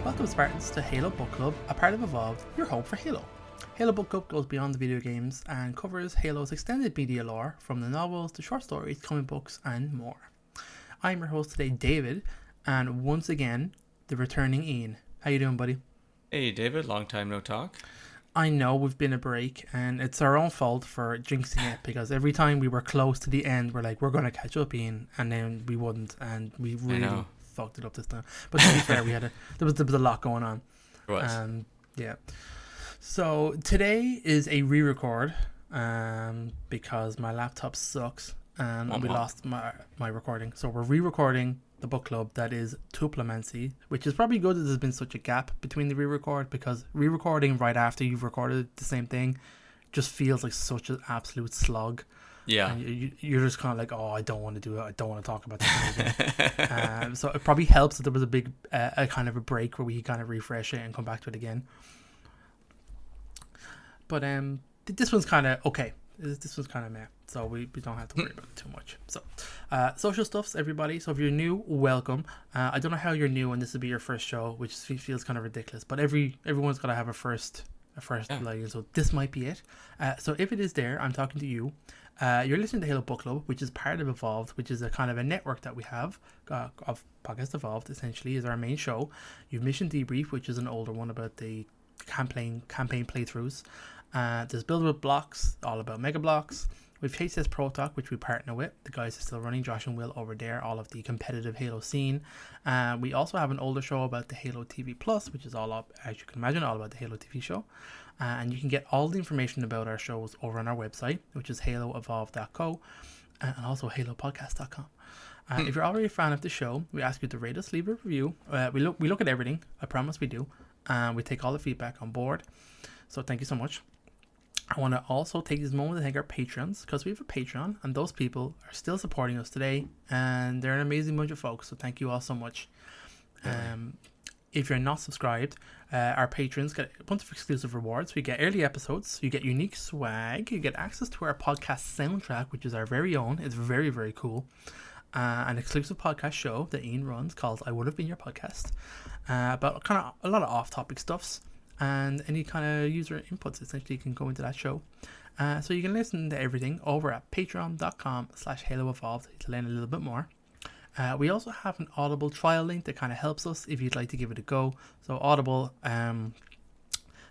Welcome, Spartans, to Halo Book Club, a part of Evolved, your home for Halo. Halo Book Club goes beyond the video games and covers Halo's extended media lore, from the novels to short stories, comic books, and more. I'm your host today, David, and once again, the returning Ian. How you doing, buddy? Hey, David. Long time no talk. I know we've been a break, and it's our own fault for jinxing it, because every time we were close to the end, we're like, we're going to catch up, Ian, and then we wouldn't, and we really fucked it up this time. But to be fair, there was a lot going on. What? Yeah. So today is a re-record, because my laptop sucks and we lost my recording. So we're re-recording the book club that is Tulpamanacy, which is probably good that there's been such a gap between the re-record, because re-recording right after you've recorded the same thing just feels like such an absolute slog. Yeah. And you're just kind of like, oh, I don't want to do it. I don't want to talk about this again. So it probably helps that there was a big, a kind of a break where we kind of refresh it and come back to it again. But this one's kind of okay. This one's kind of meh. So we don't have to worry about it too much. So social stuffs, everybody. So if you're new, welcome. I don't know how you're new and this will be your first show, which feels kind of ridiculous. But everyone's got to have a first login. So this might be it. So if it is there, I'm talking to you. You're listening to Halo Book Club, which is part of Evolved, which is a kind of a network that we have of Podcast Evolved, essentially, is our main show. You've Mission Debrief, which is an older one about the campaign playthroughs. There's Build With Blocks, all about Mega Blocks. We've HSS Pro Talk, which we partner with. The guys are still running, Josh and Will over there, all of the competitive Halo scene. We also have an older show about the Halo TV Plus, which is all up, as you can imagine, all about the Halo TV show. And you can get all the information about our shows over on our website, which is haloevolve.co, and also halopodcast.com. If you're already a fan of the show, we ask you to rate us, leave a review. We look at everything. I promise we do. We take all the feedback on board. So thank you so much. I want to also take this moment to thank our patrons, because we have a Patreon, and those people are still supporting us today, and they're an amazing bunch of folks. So thank you all so much. If you're not subscribed, our patrons get a bunch of exclusive rewards. We get early episodes, you get unique swag, you get access to our podcast soundtrack, which is our very own. It's very, very cool. An exclusive podcast show that Ian runs called I Would Have Been Your Podcast, about kind of a lot of off-topic stuffs and any kind of user inputs. Essentially, you can go into that show. So you can listen to everything over at patreon.com/HaloEvolved to learn a little bit more. We also have an Audible trial link that kind of helps us if you'd like to give it a go. So Audible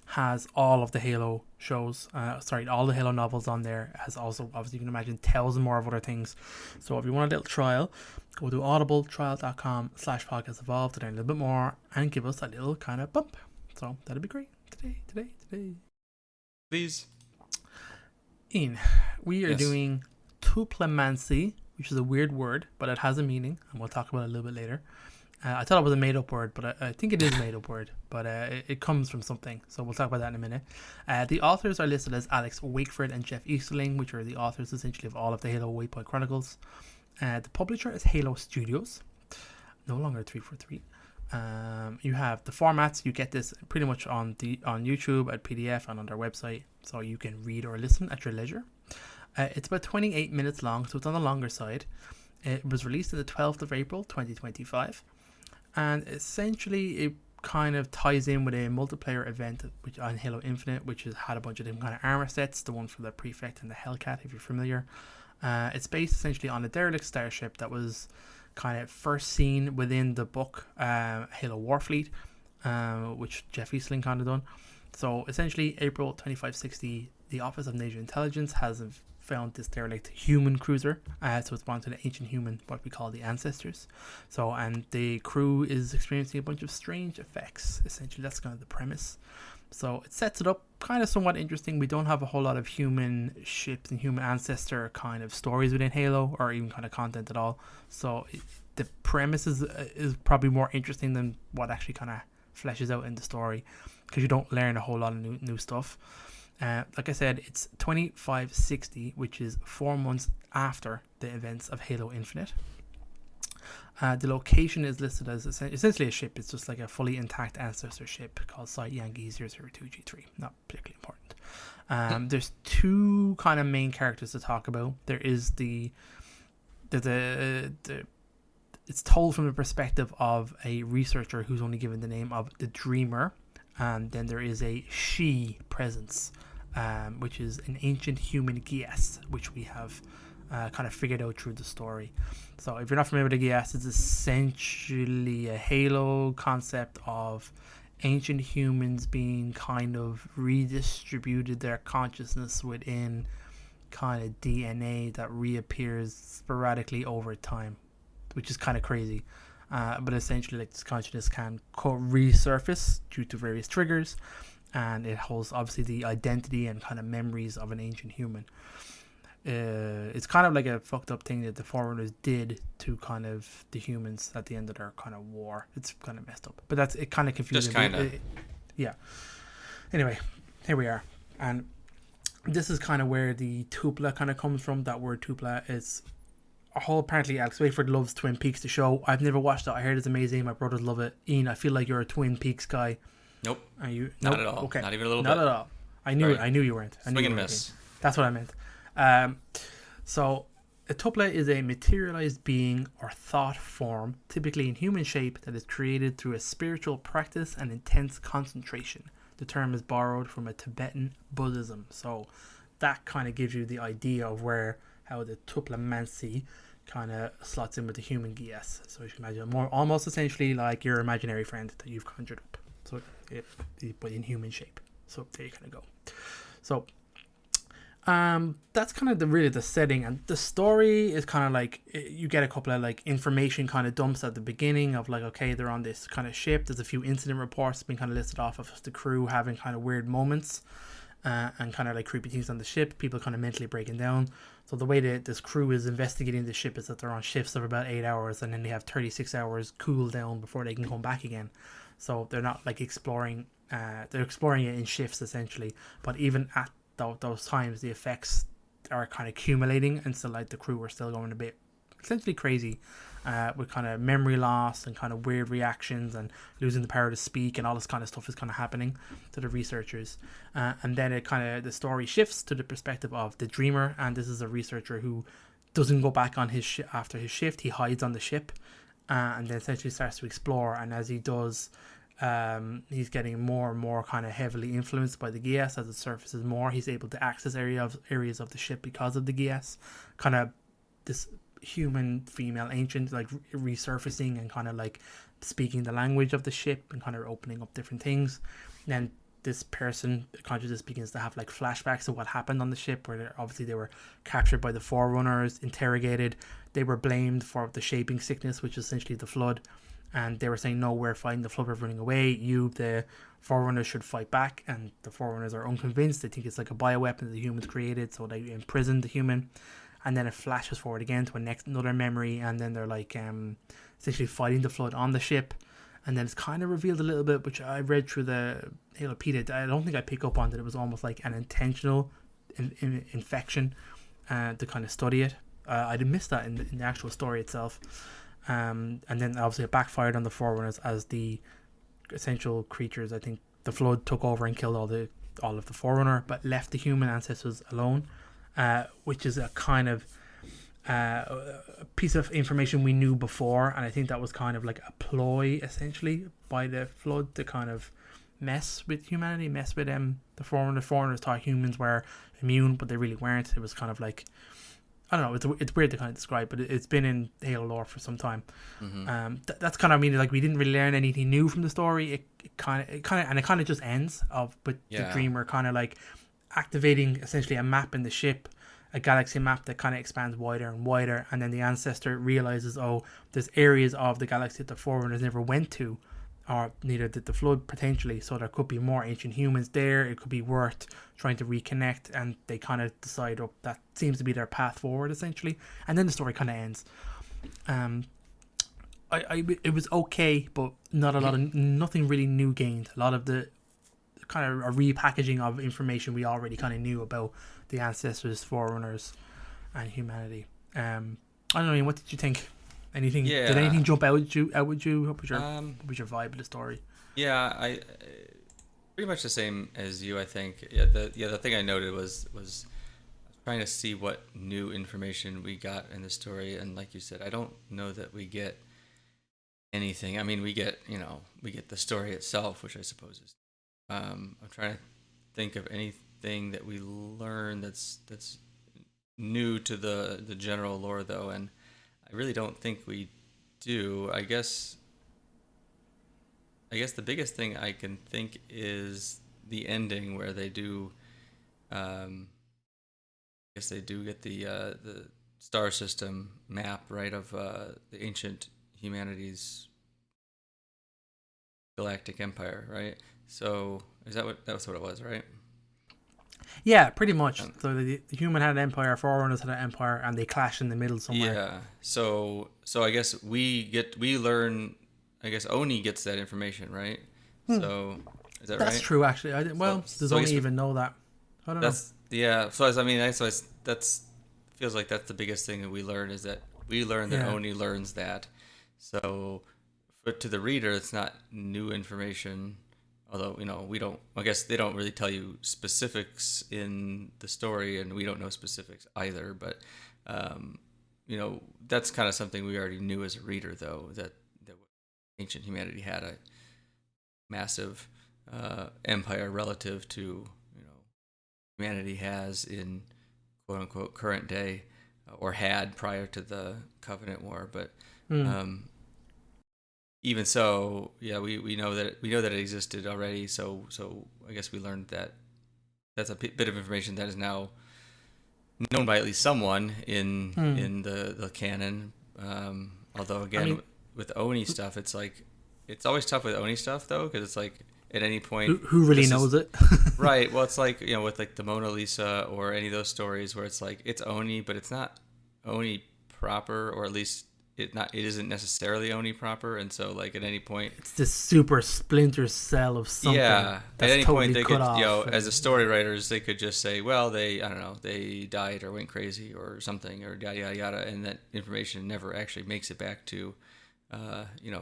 has all of the Halo shows, all the Halo novels on there. Has also, obviously, you can imagine, thousands more of other things. So if you want a little trial, go to audibletrial.com/podcastevolved to learn a little bit more and give us a little kind of bump. So that'd be great today. Please. Ian, we are doing Tulpamanacy, which is a weird word, but it has a meaning, and we'll talk about it a little bit later. I thought it was a made-up word, but I think it is a made-up word, but it comes from something, so we'll talk about that in a minute. The authors are listed as Alex Wakeford and Jeff Easterling, which are the authors, essentially, of all of the Halo Waypoint Chronicles. The publisher is Halo Studios, no longer 343. You have the formats. You get this pretty much on YouTube at PDF and on their website, so you can read or listen at your leisure. It's about 28 minutes long, so it's on the longer side. It was released on the 12th of April 2025, and essentially it kind of ties in with a multiplayer event which on Halo Infinite, which has had a bunch of different kind of armor sets, the one for the Prefect and the Hellcat, if you're familiar. It's based essentially on a derelict starship that was kind of first seen within the book Halo Warfleet, which Jeff Eastling kind of done. So essentially, April 2560, the Office of Naval Intelligence has found this derelict human cruiser. So it's belonged to the ancient human, what we call the ancestors. So, and the crew is experiencing a bunch of strange effects. Essentially, that's kind of the premise. So it sets it up kind of somewhat interesting. We don't have a whole lot of human ships and human ancestor kind of stories within Halo, or even kind of content at all. So the premise is probably more interesting than what actually kind of fleshes out in the story, because you don't learn a whole lot of new stuff. Like I said, it's 2560, which is 4 months after the events of Halo Infinite. The location is listed as essentially a ship. It's just like a fully intact ancestor ship called Site Yankee 002G3. Not particularly important. There's two kind of main characters to talk about. There is the it's told from the perspective of a researcher who's only given the name of the Dreamer, and then there is a she presence, which is an ancient human Gies, which we have kind of figured out through the story. So if you're not familiar with the Gies, it's essentially a halo concept of ancient humans being kind of redistributed their consciousness within kind of DNA that reappears sporadically over time, which is kind of crazy. But essentially, like, this consciousness can resurface due to various triggers, and it holds obviously the identity and kind of memories of an ancient human. It's kind of like a fucked up thing that the Forerunners did to kind of the humans at the end of their kind of war. It's kind of messed up, but that's it. Kind of confusing. Just kind of. Yeah. Anyway, here we are, and this is kind of where the Tupla kind of comes from. That word Tupla is a whole, apparently Alex Wayford loves Twin Peaks, the show. I've never watched it. I heard it's amazing. My brothers love it. Ian, I feel like you're a Twin Peaks guy. Nope. Are you? Not nope. at all. Okay. Not even a little Not bit. at all. I knew. Right. I knew you weren't. I knew Swing you and weren't. miss. That's what I meant. So a Tupla is a materialized being or thought form, typically in human shape, that is created through a spiritual practice and intense concentration. The term is borrowed from a Tibetan Buddhism. So that kind of gives you the idea of how the Tulpamanacy kind of slots in with the human Gies. So you can imagine almost essentially like your imaginary friend that you've conjured up. So but in human shape. So there you kind of go. So that's kind of really the setting, and the story is kind of like you get a couple of like information kind of dumps at the beginning of like, okay, they're on this kind of ship. There's a few incident reports being kind of listed off of the crew having kind of weird moments and kind of like creepy things on the ship, people kind of mentally breaking down. So the way that this crew is investigating the ship is that they're on shifts of about 8 hours, and then they have 36 hours cool down before they can come back again. So they're not like exploring, they're exploring it in shifts essentially, but even at those times the effects are kind of accumulating, and so like the crew are still going a bit essentially crazy with kind of memory loss and kind of weird reactions and losing the power to speak, and all this kind of stuff is kind of happening to the researchers, and then it kind of the story shifts to the perspective of the Dreamer, and this is a researcher who doesn't go back on his after his shift. He hides on the ship and then essentially starts to explore, and as he does, he's getting more and more kind of heavily influenced by the Gies. As it surfaces more, he's able to access areas of the ship because of the Gies. Kind of this human female ancient like resurfacing and kind of like speaking the language of the ship and kind of opening up different things. And then this person, the consciousness, begins to have like flashbacks of what happened on the ship, where obviously they were captured by the Forerunners, interrogated. They were blamed for the shaping sickness, which is essentially the flood. And they were saying, no, we're fighting the flood, we're running away. You, the Forerunners, should fight back. And the Forerunners are unconvinced. They think it's like a bioweapon that the humans created, so they imprison the human. And then it flashes forward again to another memory, and then they're like essentially fighting the flood on the ship. And then it's kind of revealed a little bit, which I read through the Halopedia. I don't think I pick up on that it was almost like an intentional infection to kind of study it. I did miss that in the actual story itself. And then obviously it backfired on the Forerunners as the essential creatures. I think the flood took over and killed all of the Forerunner, but left the human ancestors alone, which is a kind of a piece of information we knew before, and I think that was kind of like a ploy essentially by the flood to kind of mess with humanity, mess with the Forerunner. The Forerunners thought humans were immune, but they really weren't. It was kind of like, I don't know, it's weird to kind of describe, but it's been in Halo lore for some time. Mm-hmm. That's kind of, I mean, like, we didn't really learn anything new from the story. It kind of just ends with the Dreamer kind of like activating essentially a map in the ship, a galaxy map that kind of expands wider and wider, and then the Ancestor realizes, oh, there's areas of the galaxy that the Forerunners never went to, or neither did the flood potentially, so there could be more ancient humans there. It could be worth trying to reconnect, and they kind of decide, oh, that seems to be their path forward essentially, and then the story kind of ends. It was okay, but not a lot of nothing really new gained. A lot of the kind of a repackaging of information we already kind of knew about the Ancestors, Forerunners, and humanity. I don't know, Ian, what did you think? Anything? Yeah. Did anything jump out at you? What was your vibe of the story? Yeah, I pretty much the same as you. I think. The thing I noted was trying to see what new information we got in the story, and like you said, I don't know that we get anything. I mean, we get the story itself, which I suppose is. I'm trying to think of anything that we learn that's new to the general lore, though, and I really don't think we do. I guess the biggest thing I can think is the ending where they do. I guess they do get the star system map, right, of the ancient humanity's galactic empire, right? So is that was what it was, right? Yeah, pretty much. So the human had an empire, Forerunners had an empire, and they clash in the middle somewhere. Yeah. So I guess we learn. I guess Oni gets that information, right? So is that right? That's true, actually. Does Oni even know that? I don't know. Yeah. So that's feels like that's the biggest thing that we learn is that we learn that Oni learns that. So, but to the reader, it's not new information. Although we don't. I guess they don't really tell you specifics in the story, and we don't know specifics either. But that's kind of something we already knew as a reader, though, that ancient humanity had a massive empire relative to humanity has in quote unquote current day, or had prior to the Covenant War. But even so, yeah, we know that it existed already. So I guess we learned that that's a bit of information that is now known by at least someone in the canon. Although again, with Oni stuff, it's always tough with Oni stuff though, because it's like at any point who really knows it. Right. Well, it's like with like the Mona Lisa or any of those stories where it's like it's Oni, but it's not Oni proper, or at least it isn't necessarily Oni proper, and so like at any point it's this super splinter cell of something. Yeah. That's at any totally point they could as the off. story writers, they could just say, well, they died or went crazy or something, or yada yada yada, and that information never actually makes it back to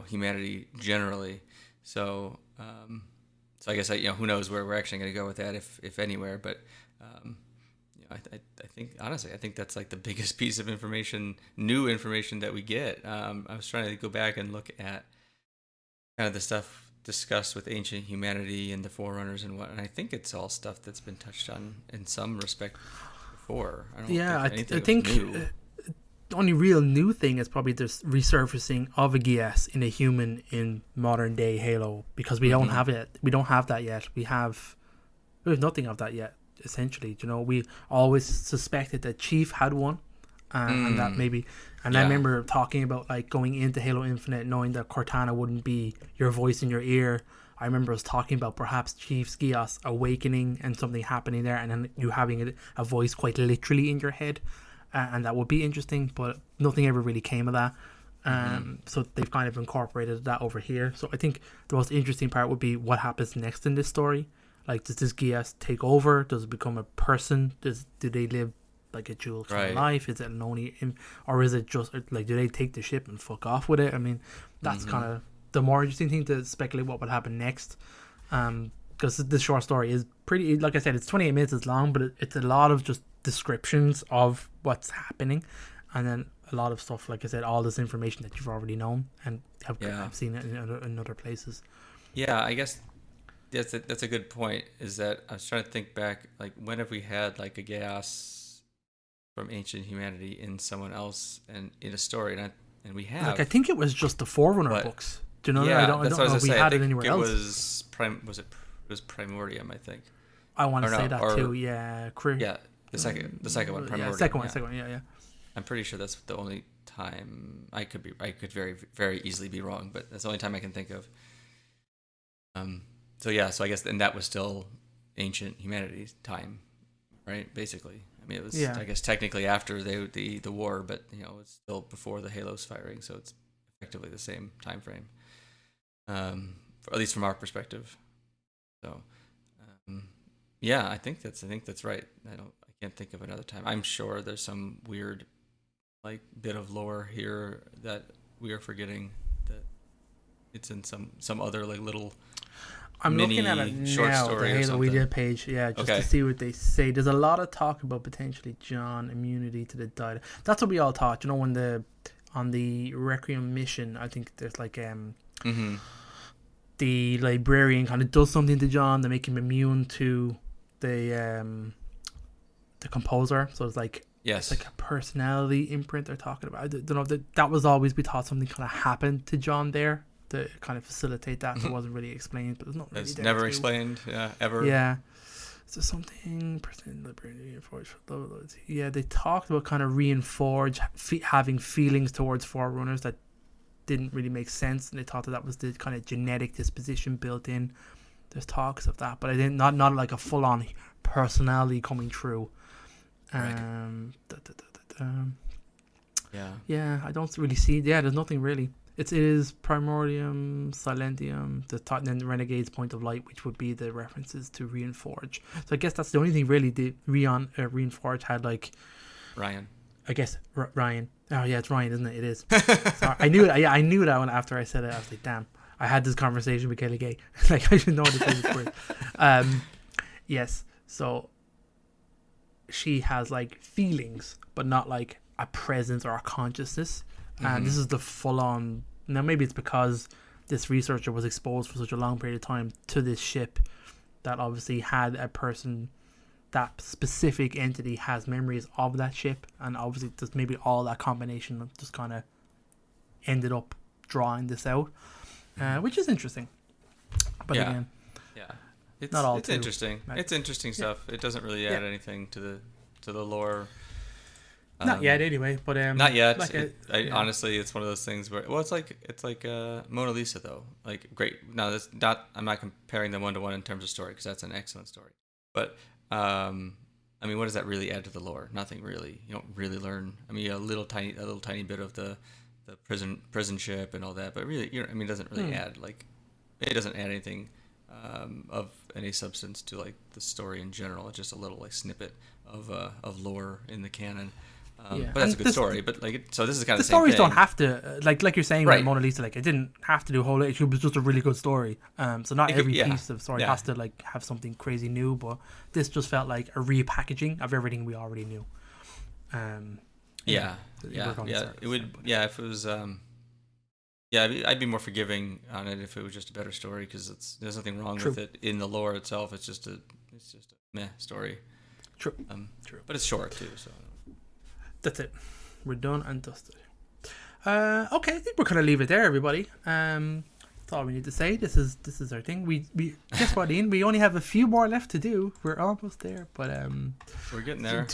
humanity generally. So so I guess who knows where we're actually going to go with that, if anywhere. But I think honestly, I think that's like the biggest piece of information, new information that we get. I was trying to go back and look at kind of the stuff discussed with ancient humanity and the Forerunners and what, and I think it's all stuff that's been touched on in some respect before. I think new. The only real new thing is probably this resurfacing of a GS in a human in modern day Halo, because we don't have it. We don't have that yet. We have nothing of that yet. Essentially, we always suspected that Chief had one, and that maybe. And I remember talking about like going into Halo Infinite, knowing that Cortana wouldn't be your voice in your ear. I remember us talking about perhaps Chief's Gios awakening and something happening there, and then you having a voice quite literally in your head. And that would be interesting, but nothing ever really came of that. So they've kind of incorporated that over here. So I think the most interesting part would be what happens next in this story. Like, does this Gias take over? Does it become a person? Do they live like a dual kind of life? Is it an only, or is it just like, do they take the ship and fuck off with it? I mean, that's kind of the more interesting thing to speculate what would happen next. Because this short story is pretty, like I said, it's 28 minutes is long, but it's a lot of just descriptions of what's happening, and then a lot of stuff, like I said, all this information that you've already known and have seen it in other places. Yeah, I guess that's a good point. Is that I was trying to think back, like when have we had like a gas from ancient humanity in someone else and in a story, and we have. Like I think it was just the Forerunner books. Do you know? Yeah, I don't know if we had it anywhere else. It was Primordium, I think. I want to say that too. Yeah, yeah. The second one, Primordium. Yeah, second one, yeah. I'm pretty sure that's the only time I could very, very easily be wrong, but that's the only time I can think of. So I guess, and that was still ancient humanity's time, right? Basically, I mean, it was, I guess, technically after the war, but it's still before the Halos firing, so it's effectively the same time frame, at least from our perspective. So, I think that's right. I can't think of another time. I'm sure there's some weird, like, bit of lore here that we are forgetting, that it's in some other like little. I'm looking at it now, the Halo We Did page, just to see what they say. There's a lot of talk about potentially John immunity to the Dida. That's what we all thought, when on the Requiem mission, I think there's like the librarian kind of does something to John to make him immune to the composer. So it's like it's like a personality imprint they're talking about. I don't know if that was always, we thought something kind of happened to John there to kind of facilitate that. It wasn't really explained, but it's not really. It's never explained, ever. Yeah. So something they talked about kind of Reinforge having feelings towards Forerunners that didn't really make sense, and they thought that was the kind of genetic disposition built in. There's talks of that, but I didn't not like a full on personality coming through. Right. Yeah, I don't really see. Yeah, there's nothing really. It is Primordium, Silentium, and then the Renegade's Point of Light, which would be the references to Reinforge. So I guess that's the only thing really the Reinforge had, like... Ryan. I guess Ryan. Oh yeah, it's Ryan, isn't it? It is. Sorry, I knew it. Yeah, I knew that one after I said it. I was like, damn, I had this conversation with Kelly Gay. Like, I should know what this word. Yes, so she has like feelings, but not like a presence or a consciousness. And this is the full-on... Now, maybe it's because this researcher was exposed for such a long period of time to this ship that obviously had a person, that specific entity has memories of that ship, and obviously just maybe all that combination just kind of ended up drawing this out, which is interesting. But again, it's not all. It's interesting. It's interesting stuff. It doesn't really add anything to the lore. Not yet, anyway. But not yet. Honestly, it's one of those things where it's like Mona Lisa though. Like, great. Now that's not. I'm not comparing them 1-to-1 in terms of story, because that's an excellent story. But I mean, what does that really add to the lore? Nothing really. You don't really learn. I mean, a little tiny bit of the prison ship and all that, but really, it doesn't really add, like, it doesn't add anything of any substance to like the story in general. It's just a little like snippet of lore in the canon. But that's a good story. But like, so this is kind of the same stories thing. Don't have to like you're saying, right? Mona Lisa, like, it didn't have to do a whole. It was just a really good story. So not every piece of story has to like have something crazy new. But this just felt like a repackaging of everything we already knew. It would. If it was. I'd be more forgiving on it if it was just a better story, because there's nothing wrong with it in the lore itself. It's just a meh story. True. But it's short too, so. That's it. We're done and dusted. Okay, I think we're gonna leave it there, everybody. That's all we need to say. This is our thing. We guess what, Ian? We only have a few more left to do. We're almost there, but we're getting there.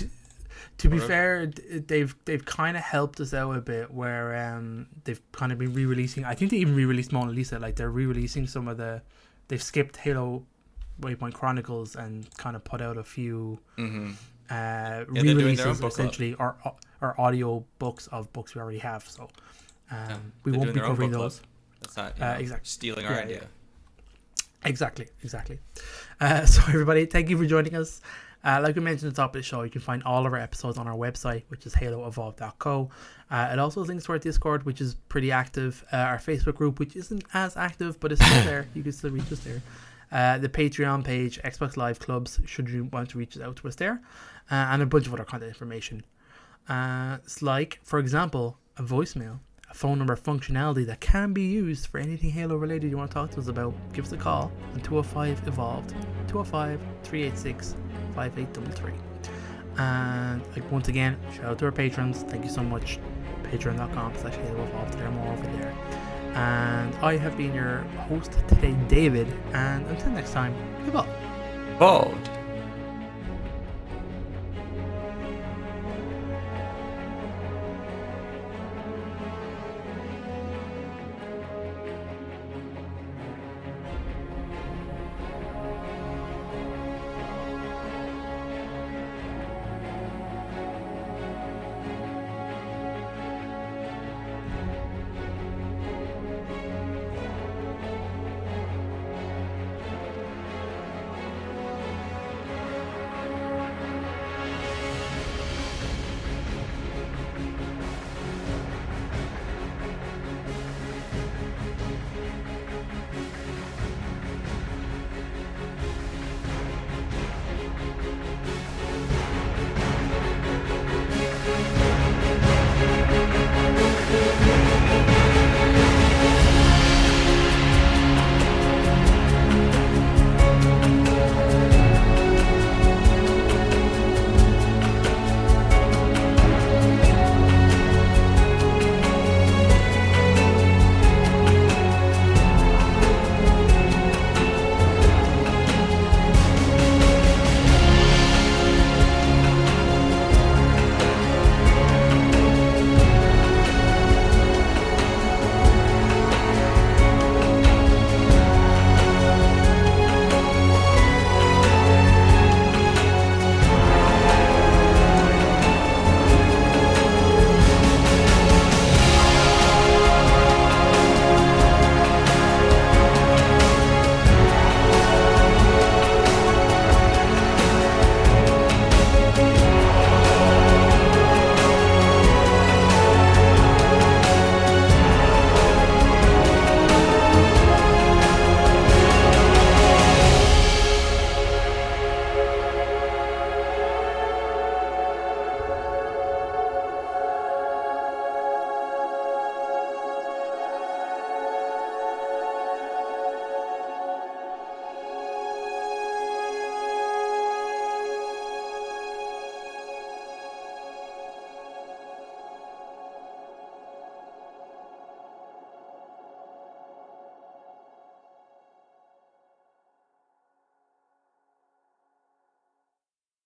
To be fair, they've kind of helped us out a bit, where they've kind of been re-releasing. I think they even re-released Mona Lisa. Like, they're re-releasing some of the. They've skipped Halo Waypoint Chronicles and kind of put out a few. Re-releases, essentially, or audio books of books we already have. So we won't be covering those. That's not exactly stealing our idea. Exactly. So everybody, thank you for joining us. Like we mentioned at the top of the show, you can find all of our episodes on our website, which is haloevolve.co. It also links to our Discord, which is pretty active. Our Facebook group, which isn't as active, but it's still there. You can still reach us there. The Patreon page, Xbox Live Clubs, should you want to reach out to us there, and a bunch of other content information. It's like, for example, a voicemail, a phone number functionality that can be used for anything Halo related you want to talk to us about. Give us a call on 205 Evolved, 205-386-5833. And once again, shout out to our patrons. Thank you so much. Patreon.com/Halo Evolved. There are more over there. And I have been your host today, David, and until next time, evolve. Evolved.